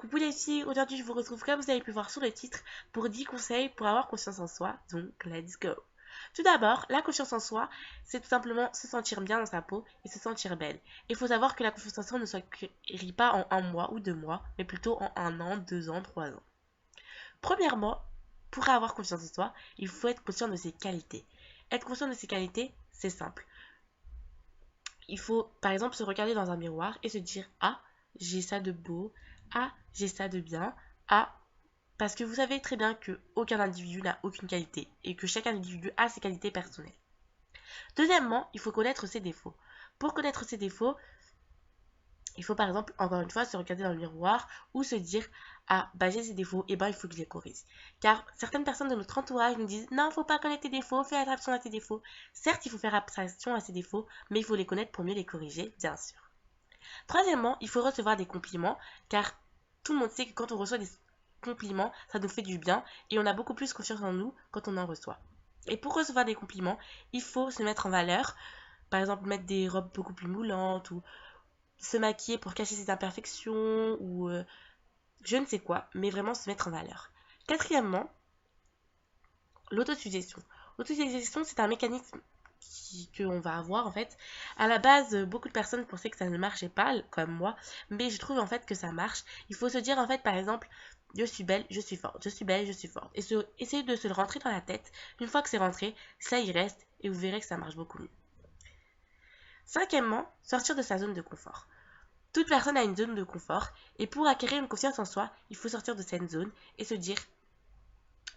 Coucou les filles, aujourd'hui je vous retrouve comme vous avez pu voir sur le titre pour 10 conseils pour avoir confiance en soi, donc let's go. Tout d'abord, la confiance en soi, c'est tout simplement se sentir bien dans sa peau et se sentir belle. Il faut savoir que la confiance en soi ne s'acquérit pas en un mois ou 2 mois, mais plutôt en 1 an, 2 ans, 3 ans. Premièrement, pour avoir confiance en soi, il faut être conscient de ses qualités. Être conscient de ses qualités, c'est simple. Il faut par exemple se regarder dans un miroir et se dire: ah, j'ai ça de beau, ah, j'ai ça de bien, ah, parce que vous savez très bien que aucun individu n'a aucune qualité et que chaque individu a ses qualités personnelles. Deuxièmement, il faut connaître ses défauts. Pour connaître ses défauts, il faut par exemple, encore une fois, se regarder dans le miroir ou se dire: ah, bah j'ai ces défauts, et ben il faut que je les corrige. Car certaines personnes de notre entourage nous disent: non, faut pas connaître tes défauts, fais attention à tes défauts. Certes, il faut faire attention à ses défauts, mais il faut les connaître pour mieux les corriger, bien sûr. Troisièmement, il faut recevoir des compliments, car tout le monde sait que quand on reçoit des compliments, ça nous fait du bien et on a beaucoup plus confiance en nous quand on en reçoit. Et pour recevoir des compliments, il faut se mettre en valeur, par exemple mettre des robes beaucoup plus moulantes ou se maquiller pour cacher ses imperfections ou je ne sais quoi, mais vraiment se mettre en valeur. Quatrièmement, l'autosuggestion. L'autosuggestion, c'est un mécanisme qu'on va avoir en fait. À la base, beaucoup de personnes pensaient que ça ne marchait pas, comme moi, mais je trouve en fait que ça marche. Il faut se dire en fait, par exemple: je suis belle, je suis forte, je suis belle, je suis forte. Et essayer de se le rentrer dans la tête. Une fois que c'est rentré, ça y reste et vous verrez que ça marche beaucoup mieux. Cinquièmement, sortir de sa zone de confort. Toute personne a une zone de confort et pour acquérir une confiance en soi, il faut sortir de cette zone et se dire: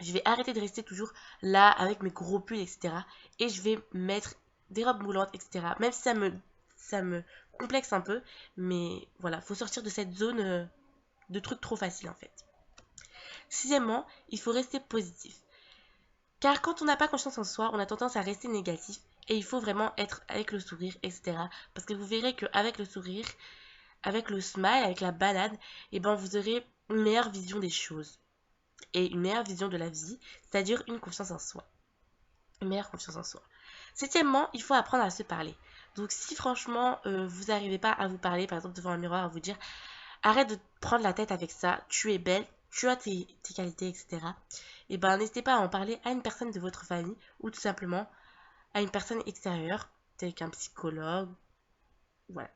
je vais arrêter de rester toujours là avec mes gros pulls, etc. Et je vais mettre des robes moulantes, etc. Même si ça me complexe un peu. Mais voilà, faut sortir de cette zone de trucs trop faciles en fait. Sixièmement, il faut rester positif. Car quand on n'a pas confiance en soi, on a tendance à rester négatif. Et il faut vraiment être avec le sourire, etc. Parce que vous verrez qu'avec le sourire, avec le smile, avec la balade, et ben vous aurez une meilleure vision des choses. Et une meilleure vision de la vie, c'est-à-dire une confiance en soi. Une meilleure confiance en soi. Septièmement, il faut apprendre à se parler. Donc si franchement vous n'arrivez pas à vous parler, par exemple devant un miroir, à vous dire: arrête de prendre la tête avec ça, tu es belle, tu as tes qualités, etc. Et ben n'hésitez pas à en parler à une personne de votre famille ou tout simplement à une personne extérieure, telle qu'un psychologue. Voilà.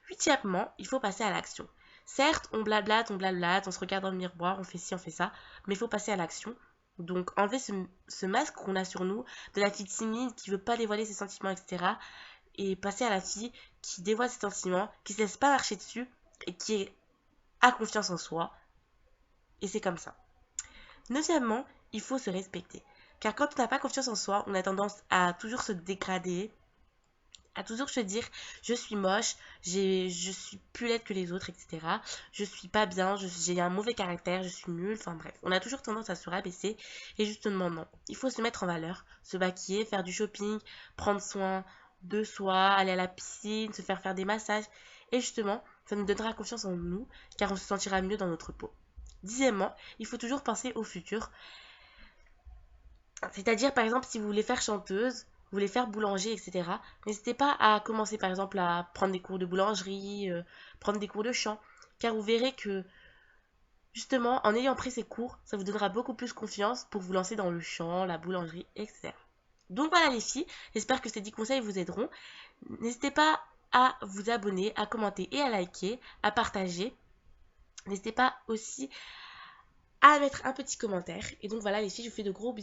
Huitièmement, il faut passer à l'action. Certes, on blablate, on se regarde dans le miroir, on fait ci, on fait ça, mais il faut passer à l'action. Donc enlever ce masque qu'on a sur nous, de la fille timide qui veut pas dévoiler ses sentiments, etc. Et passer à la fille qui dévoile ses sentiments, qui se laisse pas marcher dessus et qui a confiance en soi. Et c'est comme ça. Neuvièmement, il faut se respecter. Car quand on n'a pas confiance en soi, on a tendance à toujours se dégrader, à toujours se dire: je suis moche, je suis plus laide que les autres, etc. Je suis pas bien, j'ai un mauvais caractère, je suis nulle, enfin bref. On a toujours tendance à se rabaisser et justement non. Il faut se mettre en valeur, se maquiller, faire du shopping, prendre soin de soi, aller à la piscine, se faire des massages. Et justement, ça nous donnera confiance en nous car on se sentira mieux dans notre peau. Dixièmement, il faut toujours penser au futur. C'est-à-dire, par exemple, si vous voulez faire chanteuse, vous voulez faire boulanger, etc., n'hésitez pas à commencer, par exemple, à prendre des cours de boulangerie, prendre des cours de chant, car vous verrez que, justement, en ayant pris ces cours, ça vous donnera beaucoup plus confiance pour vous lancer dans le chant, la boulangerie, etc. Donc voilà les filles, j'espère que ces 10 conseils vous aideront. N'hésitez pas à vous abonner, à commenter et à liker, à partager. N'hésitez pas aussi à mettre un petit commentaire. Et donc voilà les filles, je vous fais de gros bisous.